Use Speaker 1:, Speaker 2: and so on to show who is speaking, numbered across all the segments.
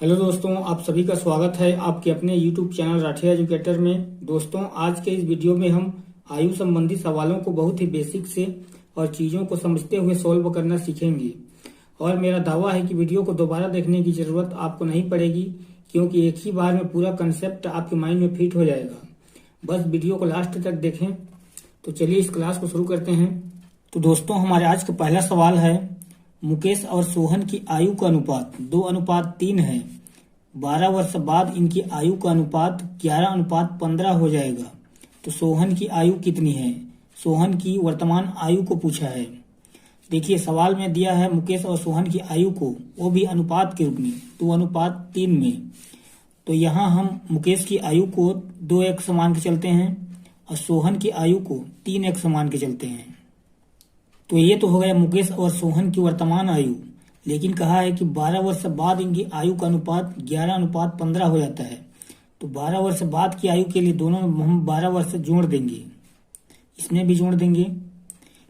Speaker 1: Hello दोस्तों, आप सभी का स्वागत है आपके अपने YouTube चैनल राठिया एजुकेटर में। दोस्तों, आज के इस वीडियो में हम आयु संबंधी सवालों को बहुत ही बेसिक से और चीज़ों को समझते हुए सॉल्व करना सीखेंगे। और मेरा दावा है कि वीडियो को दोबारा देखने की ज़रूरत आपको नहीं पड़ेगी, क्योंकि एक ही बार में पूरा कंसेप्ट आपके माइंड में फिट हो जाएगा। बस वीडियो को लास्ट तक देखें। तो चलिए इस क्लास को शुरू करते हैं। तो दोस्तों, हमारे आज का पहला सवाल है, मुकेश और सोहन की आयु का अनुपात 2:3 है। 12 वर्ष बाद इनकी आयु का अनुपात 11:15 हो जाएगा। तो सोहन की आयु कितनी है? सोहन की वर्तमान आयु को पूछा है। देखिए, सवाल में दिया है मुकेश और सोहन की आयु को, वो भी अनुपात के रूप में 2:3 में। तो यहाँ हम मुकेश की आयु को 2x मान के चलते हैं और सोहन की आयु को 3x मान के चलते हैं। तो ये तो हो गया मुकेश और सोहन की वर्तमान आयु। लेकिन कहा है कि 12 वर्ष बाद इनकी आयु का अनुपात 11:15 हो जाता है। तो 12 वर्ष बाद की आयु के लिए दोनों हम 12 वर्ष जोड़ देंगे, इसमें भी जोड़ देंगे,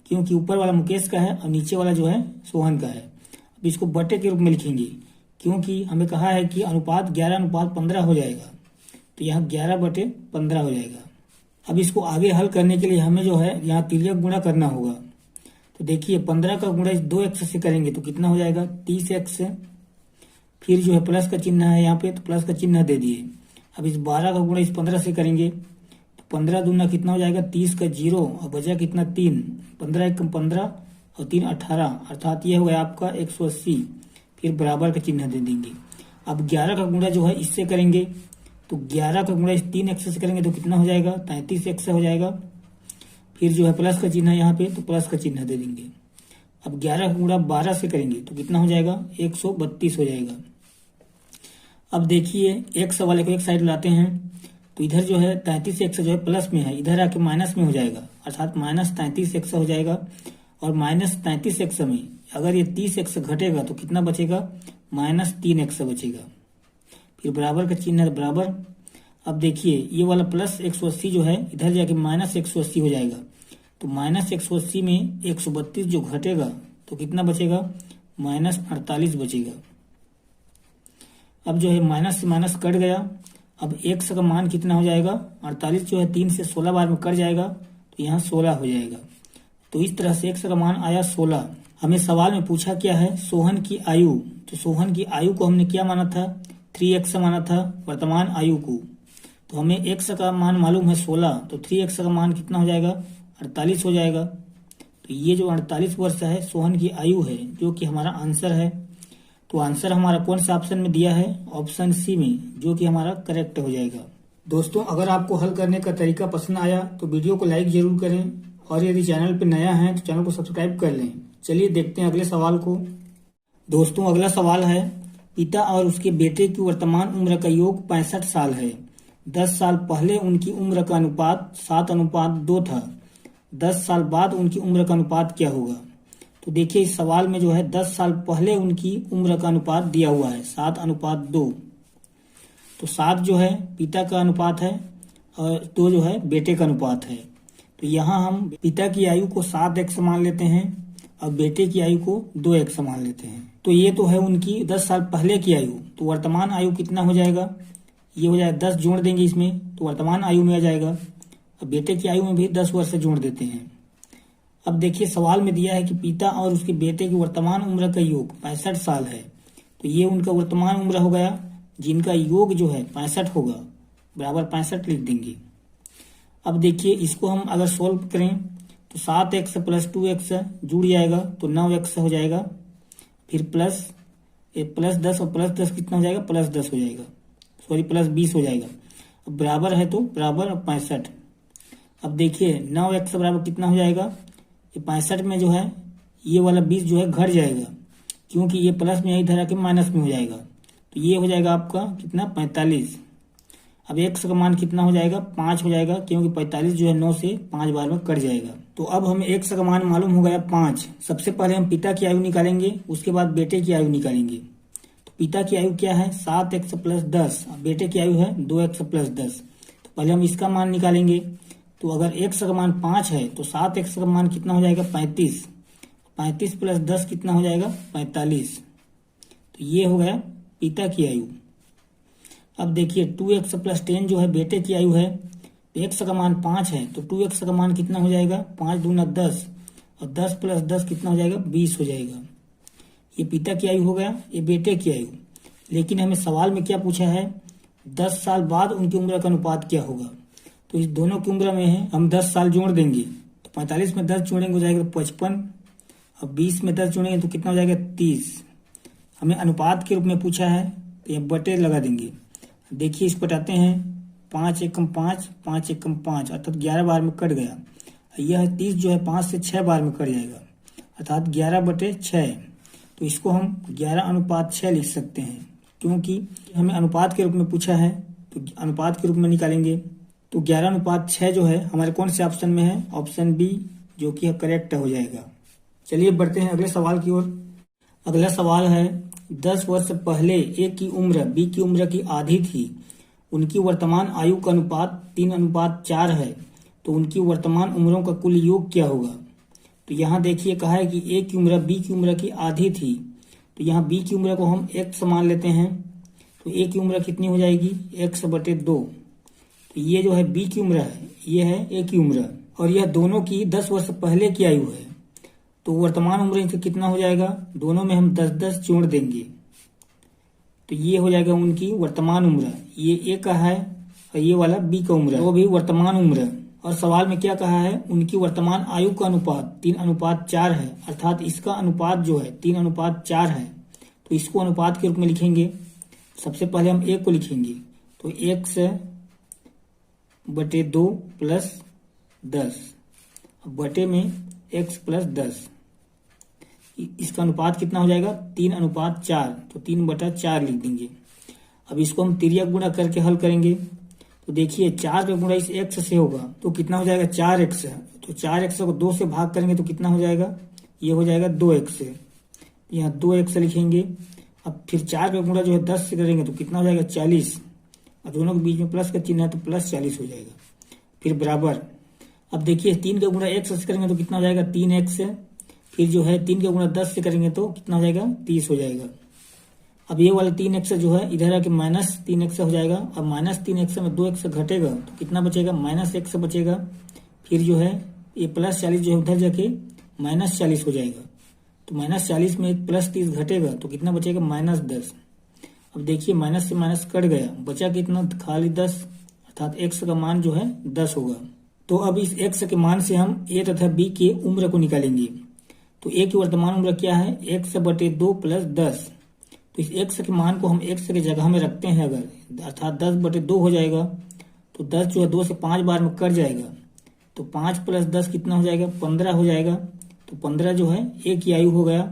Speaker 1: क्योंकि ऊपर वाला मुकेश का है और नीचे वाला जो है सोहन का है। अब इसको बटे के रूप में लिखेंगे, क्योंकि हमें कहा है कि अनुपात 11:15 हो जाएगा। तो यहाँ 11/15 हो जाएगा। अब इसको आगे हल करने के लिए हमें जो है यहाँ तिर्यक गुणा करना होगा। तो देखिए, 15 का गुणा इस 2x से करेंगे तो कितना हो जाएगा? 30x। फिर जो है प्लस का चिन्ह है यहाँ पे, तो प्लस का चिन्ह दे दिए। अब इस 12 का गुणा इस 15 से करेंगे तो 15 दूना कितना हो जाएगा? 30 का 0 और बचा कितना? 3। 15 1 15 और 3 18, अर्थात ये हो गया आपका 180। फिर बराबर का चिन्ह दे देंगे। अब 11 का गुणा जो है इससे करेंगे, तो 11 का गुणा इस 3x से करेंगे तो कितना हो जाएगा? 33x हो जाएगा। फिर जो है प्लस का चिन्ह है यहाँ पे, तो प्लस का चिन्ह दे देंगे। अब 11 का गुणा 12 से करेंगे तो कितना हो जाएगा? 132 हो जाएगा। अब देखिए, x वाले को एक साइड लाते हैं तो इधर जो है 33x जो है प्लस में है, इधर आके माइनस में हो जाएगा, अर्थात -33x हो जाएगा। और -33x में अगर ये 30x घटेगा तो कितना बचेगा? -3x बचेगा। फिर बराबर का चिन्ह है, बराबर। अब देखिए, ये वाला प्लस 180 जो है इधर जाके -180 हो जाएगा। तो -180 में 132 जो घटेगा तो कितना बचेगा? -48 बचेगा। अब जो है माइनस से माइनस कट गया। अब x का मान कितना हो जाएगा? 48 जो है 3 से 16 बार में कट जाएगा, तो यहाँ 16 हो जाएगा। तो इस तरह से x का मान आया 16। हमें सवाल में पूछा क्या है? सोहन की आयु। तो सोहन की आयु को हमने क्या माना था? 3x माना था वर्तमान आयु को। तो हमें x का मान मालूम है 16, तो 3x का मान कितना हो जाएगा? 48 हो जाएगा। तो ये जो 48 वर्ष है सोहन की आयु है, जो कि हमारा आंसर है। तो आंसर हमारा कौन से ऑप्शन में दिया है? ऑप्शन सी में, जो कि हमारा करेक्ट हो जाएगा। दोस्तों, अगर आपको हल करने का तरीका पसंद आया तो वीडियो को लाइक जरूर करें, और यदि चैनल पर नया है तो चैनल को सब्सक्राइब कर लें। चलिए देखते हैं अगले सवाल को। दोस्तों, अगला सवाल है, पिता और उसके बेटे की वर्तमान उम्र का योग 65 साल है। 10 साल पहले उनकी उम्र का अनुपात 7:2 था। 10 साल बाद उनकी उम्र का अनुपात क्या होगा? तो देखिए, इस सवाल में जो है 10 साल पहले उनकी उम्र का अनुपात दिया हुआ है 7:2। तो 7 जो है पिता का अनुपात है और 2 जो है बेटे का अनुपात है। तो यहाँ हम पिता की आयु को 7x मान लेते हैं और बेटे की आयु को 2x मान लेते हैं। तो ये तो है उनकी 10 साल पहले की आयु। तो वर्तमान आयु कितना हो जाएगा? ये हो जाएगा 10 जोड़ देंगे इसमें, तो वर्तमान आयु में आ जाएगा। अब बेटे की आयु में भी 10 वर्ष जोड़ देते हैं। अब देखिए, सवाल में दिया है कि पिता और उसके बेटे की वर्तमान उम्र का योग 65 साल है। तो ये उनका वर्तमान उम्र हो गया, जिनका योग जो है 65 होगा, बराबर 65 लिख देंगे। अब देखिए, इसको हम अगर सोल्व करें तो 7x + 2x जुड़ जाएगा तो 9x हो जाएगा। फिर प्लस 10 और प्लस 10 कितना हो जाएगा? +10 हो जाएगा, सॉरी +20 हो जाएगा। अब बराबर है तो बराबर 65। अब देखिए, 9x बराबर कितना हो जाएगा? ये 65 में जो है ये वाला 20 जो है घट जाएगा, क्योंकि ये प्लस में इधर आके माइनस में हो जाएगा। तो ये हो जाएगा आपका कितना? 45। अब x का मान कितना हो जाएगा? 5 हो जाएगा, क्योंकि 45 जो है 9 से 5 बार में कट जाएगा। तो अब हमें x का मान मालूम हो गया 5। सबसे पहले हम पिता की आयु निकालेंगे, उसके बाद बेटे की आयु निकालेंगे। तो पिता की आयु क्या है? 7x + 10। बेटे की आयु है 2x + 10। तो पहले हम इसका मान निकालेंगे। तो अगर x का मान 5 है तो 7x का मान कितना हो जाएगा? 35। 35 + 10 कितना हो जाएगा? 45। तो ये हो गया पिता की आयु। अब देखिए 2x प्लस 10 जो है बेटे की आयु है, x का मान 5 है तो 2x का मान कितना हो जाएगा, 5 दूना 10 और 10 प्लस 10 कितना हो जाएगा, 20 हो जाएगा। ये पिता की आयु हो गया, ये बेटे की आयु। लेकिन हमें सवाल में क्या पूछा है, 10 साल बाद उनकी उम्र का अनुपात क्या होगा। तो इस दोनों की उम्र में है, हम 10 साल जोड़ देंगे तो 45 में 10 जोड़ेंगे हो जाएगा 55 और 20 में 10 जोड़ेंगे तो कितना हो जाएगा 30। हमें अनुपात के रूप में पूछा है तो ये बटे लगा देंगे। देखिए इसको हटाते हैं, 5 एकम 5, 5 एकम 5 अर्थात 11 बार में कट गया। यह 30 जो है 5 से 6 बार में कट जाएगा अर्थात 11/6। तो इसको हम 11:6 लिख सकते हैं, क्योंकि हमें अनुपात के रूप में पूछा है तो अनुपात के रूप में निकालेंगे। तो 11:6 जो है हमारे कौन से ऑप्शन में है, ऑप्शन बी, जो कि करेक्ट हो जाएगा। चलिए बढ़ते हैं अगले सवाल की ओर। अगला सवाल है, 10 वर्ष पहले ए की उम्र बी की उम्र की आधी थी, उनकी वर्तमान आयु का अनुपात 3:4 है, तो उनकी वर्तमान उम्रों का कुल योग क्या होगा। तो यहाँ देखिए कहा है कि ए की उम्र बी की उम्र की आधी थी, तो यहाँ बी की उम्र को हम x मान लेते हैं, तो ए की उम्र कितनी हो जाएगी, x/2। तो ये जो है बी की उम्र है, ये है ए की उम्र, और यह दोनों की 10 वर्ष पहले की आयु है। तो वर्तमान उम्र इनका कितना हो जाएगा, दोनों में हम 10-10 जोड़ देंगे तो ये हो जाएगा उनकी वर्तमान उम्र। ये ए का है और ये वाला बी का उम्र, वो भी वर्तमान उम्र। और सवाल में क्या कहा है, उनकी वर्तमान आयु का अनुपात 3:4 है, अर्थात इसका अनुपात जो है 3:4 है। तो इसको अनुपात के रूप में लिखेंगे। सबसे पहले हम ए को लिखेंगे, तो x/2 प्लस 10 बटे में x प्लस 10, इसका अनुपात कितना हो जाएगा 3:4, तो 3/4 लिख देंगे। अब इसको हम तिर्यक गुणा करके हल करेंगे। तो देखिए 4 का गुणा इस x से होगा तो कितना हो जाएगा 4x, तो 4x को 2 से भाग करेंगे तो कितना हो जाएगा, ये हो जाएगा 2x। यहाँ 2x लिखेंगे। अब फिर 4 का गुणा जो है 10 से करेंगे तो कितना हो जाएगा 40, और दोनों के बीच में प्लस का चिन्ह है तो प्लस 40 हो जाएगा। फिर बराबर, अब देखिए 3 का गुणा x से करेंगे तो कितना हो जाएगा 3x, फिर जो है 3 का गुणा 10 से करेंगे तो कितना हो जाएगा 30 हो जाएगा। अब ये वाला 3x जो है इधर आके -3x हो जाएगा, अब -3x में 2x घटेगा तो कितना बचेगा, -x बचेगा। फिर जो है ये +40 जो है उधर जाके -40 हो जाएगा, तो -40 में +30 घटेगा तो कितना बचेगा -10। अब देखिए माइनस से माइनस कट गया, बचा कितना, खाली 10, अर्थात x का मान जो है 10 होगा। तो अब इस x के मान से हम a तथा b के उम्र को निकालेंगे। तो a की वर्तमान उम्र क्या है, x/2 प्लस 10। तो इस x के मान को हम x के जगह में रखते हैं अगर, अर्थात 10/2 हो जाएगा। तो 10 जो है 2 से 5 बार में कट जाएगा, तो 5 प्लस 10 कितना हो जाएगा, 15 हो जाएगा। तो 15 जो है a की आयु हो गया।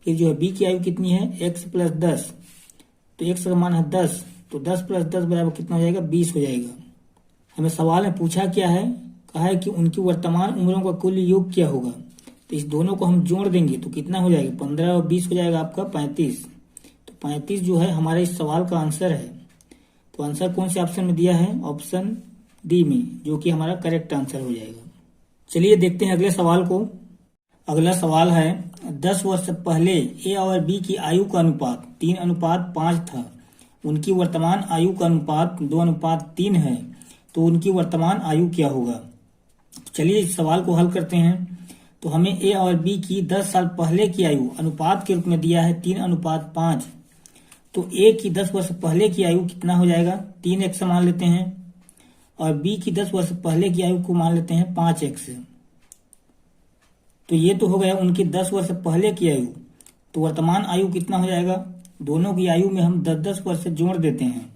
Speaker 1: फिर जो है b की आयु कितनी है, x प्लस 10, तो x का मान है 10, तो 10 प्लस 10 बराबर कितना हो जाएगा, 20 हो जाएगा। हमें सवाल में पूछा क्या है, कहा है कि उनकी वर्तमान उम्रों का कुल योग क्या होगा। तो इस दोनों को हम जोड़ देंगे तो कितना हो जाएगा, 15 और 20 हो जाएगा आपका 35। तो 35 जो है हमारे इस सवाल का आंसर है। तो आंसर कौन से ऑप्शन में दिया है, ऑप्शन डी में, जो कि हमारा करेक्ट आंसर हो जाएगा। चलिए देखते हैं अगले सवाल को। अगला सवाल है, 10 वर्ष पहले ए और बी की आयु का अनुपात 3:5 था, उनकी वर्तमान आयु का अनुपात 2:3 है, तो उनकी वर्तमान आयु क्या होगा। चलिए इस सवाल को हल करते हैं। तो हमें ए और बी की 10 साल पहले की आयु अनुपात के रूप में दिया है 3:5। तो ए की 10 वर्ष पहले की आयु कितना हो जाएगा, 3x मान लेते हैं, और बी की 10 वर्ष पहले की आयु को मान लेते हैं 5x। तो ये तो हो गया उनकी 10 वर्ष पहले की आयु। तो वर्तमान आयु कितना हो जाएगा, दोनों की आयु में हम 10-10 वर्ष जोड़ देते हैं,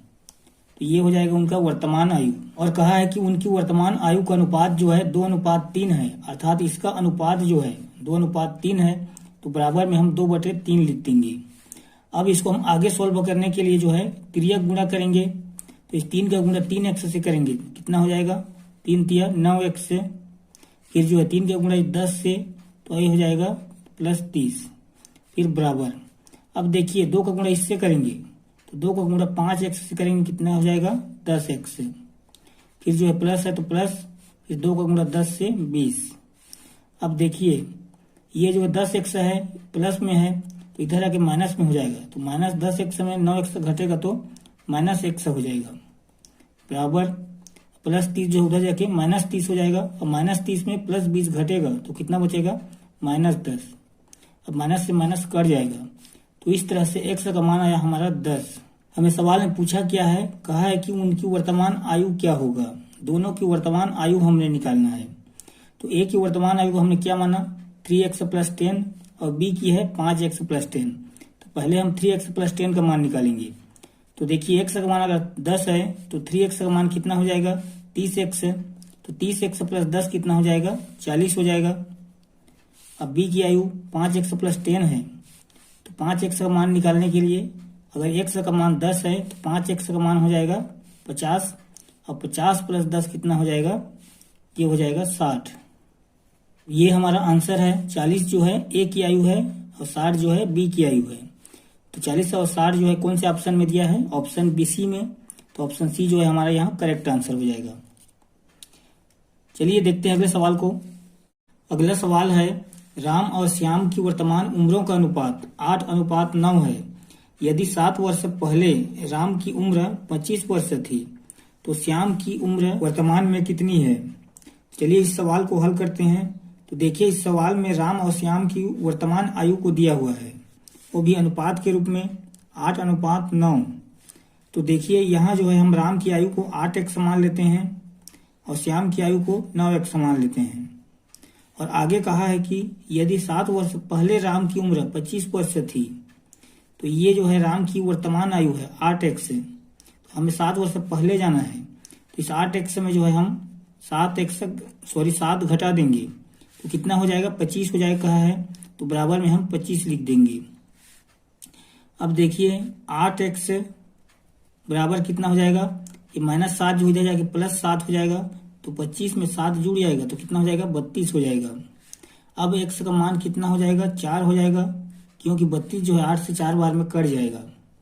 Speaker 1: तो ये हो जाएगा उनका वर्तमान आयु। और कहा है कि उनकी वर्तमान आयु का अनुपात जो है 2:3 है, अर्थात इसका अनुपात जो है 2:3 है, तो बराबर में हम 2/3 लिख देंगे। अब इसको हम आगे सोल्व करने के लिए जो है तिर्यक गुणा करेंगे। तो इस 3 का गुणा 3x से करेंगे, कितना हो जाएगा, 3×3 9x से। फिर जो है 3 का गुणा 10 से, तो ये हो जाएगा +30। फिर बराबर, अब देखिए 2 का गुणा इससे करेंगे, तो 2 का गुणा 5x से करेंगे, कितना हो जाएगा 10x से। फिर जो है प्लस है तो प्लस, फिर 2 का गुणा 10 से 20। अब देखिए ये जो है 10x है प्लस में है, तो इधर आके माइनस में हो जाएगा, तो -10x में 9x घटेगा तो -x हो जाएगा, बराबर +30 जो उधर जाके -30 हो जाएगा, और -30 में +20 घटेगा तो कितना बचेगा, -10। अब माइनस से माइनस कट जाएगा, तो इस तरह से x का मान आया हमारा 10। हमें सवाल में पूछा क्या है, कहा है कि उनकी वर्तमान आयु क्या होगा। दोनों की वर्तमान आयु हमने निकालना है। तो a की वर्तमान आयु को हमने क्या माना, 3x + 10, और b की है 5x + 10। तो पहले हम 3x + 10 का मान निकालेंगे। तो देखिए x का मान अगर 10 है तो 3x का मान कितना हो जाएगा, 30x है। तो 30x + 10 कितना हो जाएगा, 40 हो जाएगा। अब b की आयु 5x + 10 है, तो 5x का मान निकालने के लिए अगर x का मान 10 है तो 5x का मान हो जाएगा 50, और 50 + 10 कितना हो जाएगा, ये हो जाएगा 60। ये हमारा आंसर है। 40 जो है a की आयु है और 60 जो है b की आयु है। तो 40 और 60 जो है कौन से ऑप्शन में दिया है, ऑप्शन बी सी में। तो ऑप्शन सी जो है हमारा यहाँ करेक्ट आंसर हो जाएगा। चलिए देखते हैं अगले सवाल को। अगला सवाल है, राम और श्याम की वर्तमान उम्रों का अनुपात 8:9 है। यदि 7 वर्ष पहले राम की उम्र 25 वर्ष थी तो श्याम की उम्र वर्तमान में कितनी है। चलिए इस सवाल को हल करते हैं। तो देखिए इस सवाल में राम और श्याम की वर्तमान आयु को दिया हुआ है, वो भी अनुपात के रूप में 8:9। तो देखिए यहाँ जो है हम राम की आयु को 8x मान लेते हैं और श्याम की आयु को 9x मान लेते हैं। और आगे कहा है कि यदि 7 वर्ष पहले राम की उम्र 25 वर्ष थी तो ये जो है राम की वर्तमान आयु है 8x। तो हमें 7 वर्ष पहले जाना है, तो इस 8x में जो है हम 7 घटा देंगे तो कितना हो जाएगा, 25 हो जाएगा कहा है। तो बराबर में हम 25 लिख देंगे। अब देखिए 8x बराबर कितना हो जाएगा, ये -7 जो हो जाएगा +7 हो जाएगा, तो 25 में 7 जुड़ जाएगा तो कितना हो जाएगा, 32 हो जाएगा। अब x का मान कितना हो जाएगा, 4 हो जाएगा, क्योंकि 32 जो है 8 से 4 बार में कट जाएगा।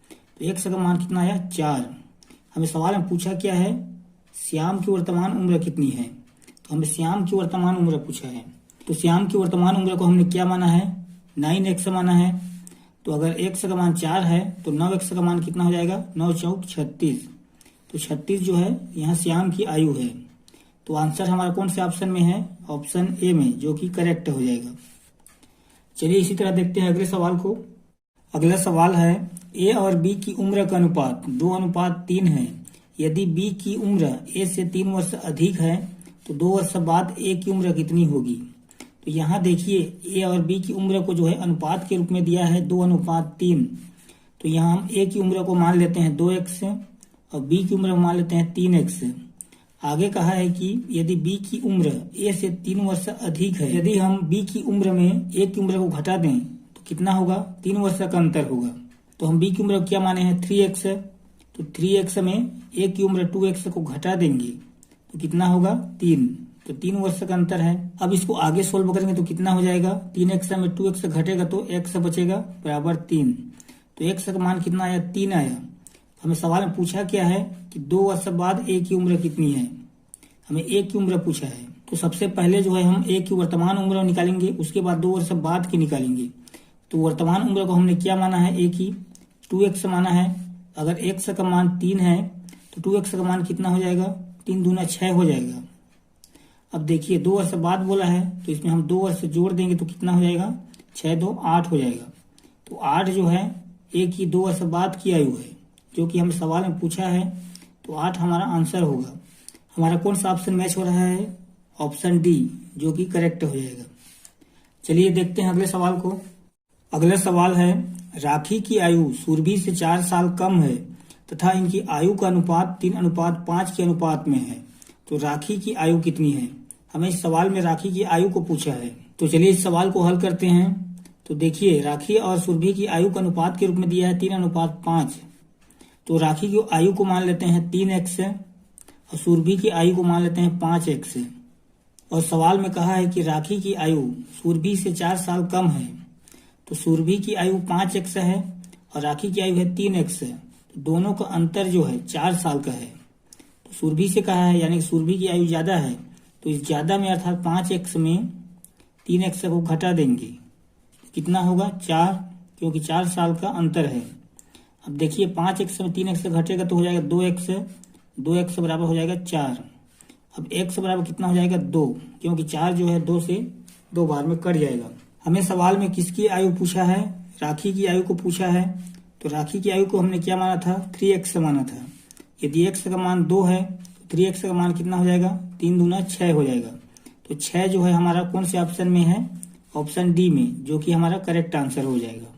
Speaker 1: तो x का मान कितना आया, 4। हमें सवाल में पूछा क्या है, श्याम की वर्तमान उम्र कितनी है। तो हमें श्याम की वर्तमान उम्र पूछा है। तो श्याम की वर्तमान उम्र को हमने क्या माना है, 9x माना है। तो अगर x का मान 4 है तो 9x का मान कितना हो जाएगा, 9 चौक 36। तो 36 जो है यहाँ श्याम की आयु है। तो आंसर हमारा कौन से ऑप्शन में है, ऑप्शन ए में, जो कि करेक्ट हो जाएगा। चलिए इसी तरह देखते हैं अगले सवाल को। अगला सवाल है, ए और बी की उम्र का अनुपात 2:3 है। यदि बी की उम्र ए से 3 वर्ष अधिक है तो 2 वर्ष बाद ए की उम्र कितनी होगी। तो यहाँ देखिए ए और बी की उम्र को जो है अनुपात के रूप में दिया है 2:3। तो यहाँ हम ए की उम्र को मान लेते हैं 2x और बी की उम्र को मान लेते हैं 3x। आगे कहा है कि यदि b की उम्र a से 3 वर्ष अधिक है, यदि हम b की उम्र में a की उम्र को घटा दें तो कितना होगा, 3 वर्ष का अंतर होगा। तो हम b की उम्र को क्या माने हैं, 3x। तो 3x में a की उम्र 2x को घटा देंगे तो कितना होगा, 3। तो 3 वर्ष का अंतर है। अब इसको आगे सोल्व करेंगे तो कितना हो जाएगा, 3x में 2x घटेगा तो x बचेगा, बराबर 3। तो x का मान कितना आया, 3 आया। हमें सवाल में पूछा क्या है कि 2 वर्ष बाद ए की उम्र कितनी है। हमें ए की उम्र पूछा है। तो सबसे पहले जो है हम ए की वर्तमान उम्र निकालेंगे, उसके बाद 2 वर्ष बाद की निकालेंगे। तो वर्तमान उम्र को हमने क्या माना है, ए की 2x माना है। अगर x का मान 3 है तो 2x का मान कितना हो जाएगा, 3 दूना 6 हो जाएगा। अब देखिए 2 वर्ष बाद बोला है तो इसमें हम 2 वर्ष जोड़ देंगे तो कितना हो जाएगा, 6 2 8 हो जाएगा। तो 8 जो है ए की 2 वर्ष बाद की आयु है, जो कि हमें सवाल में पूछा है। तो 8 हमारा आंसर होगा। हमारा कौन सा ऑप्शन मैच हो रहा है, ऑप्शन डी, जो कि करेक्ट हो जाएगा। चलिए देखते हैं अगले सवाल को। अगला सवाल है, राखी की आयु सुरभि से 4 साल कम है तथा इनकी आयु का अनुपात 3:5 के अनुपात में है। तो राखी की आयु कितनी है। हमें इस सवाल में राखी की आयु को पूछा है। तो चलिए इस सवाल को हल करते हैं। तो देखिए राखी और सुरभि की आयु का अनुपात के रूप में दिया है 3:5। तो राखी की आयु को मान लेते हैं 3x और सुरभि की आयु को मान लेते हैं 5x। और सवाल में कहा है कि राखी की आयु सुरभि से 4 साल कम है। तो सुरभि की आयु 5x है और राखी की आयु है 3x। तो दोनों का अंतर जो है 4 साल का है। तो सुरभि से कहा है यानी कि सुरभि की आयु ज्यादा है, तो इस ज्यादा में अर्थात 5x में 3x को घटा देंगे। कितना होगा, 4, क्योंकि 4 साल का अंतर है। अब देखिए 5x में 3x से घटेगा तो हो जाएगा 2x, 2x बराबर हो जाएगा 4। अब x बराबर कितना हो जाएगा 2, क्योंकि 4 जो है 2 से 2 बार में कट जाएगा। हमें सवाल में किसकी आयु पूछा है, राखी की आयु को पूछा है। तो राखी की आयु को हमने क्या माना था, 3x माना था। यदि x का मान 2 है तो 3x का मान कितना हो जाएगा, 3 दूना 6 हो जाएगा। तो 6 जो है हमारा कौन से ऑप्शन में है, ऑप्शन डी में, जो कि हमारा करेक्ट आंसर हो जाएगा।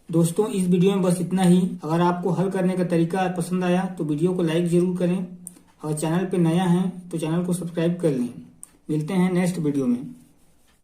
Speaker 1: दोस्तों इस वीडियो में बस इतना ही। अगर आपको हल करने का तरीका पसंद आया तो वीडियो को लाइक जरूर करें, और चैनल पे नया है तो चैनल को सब्सक्राइब कर लें। मिलते हैं नेक्स्ट वीडियो में।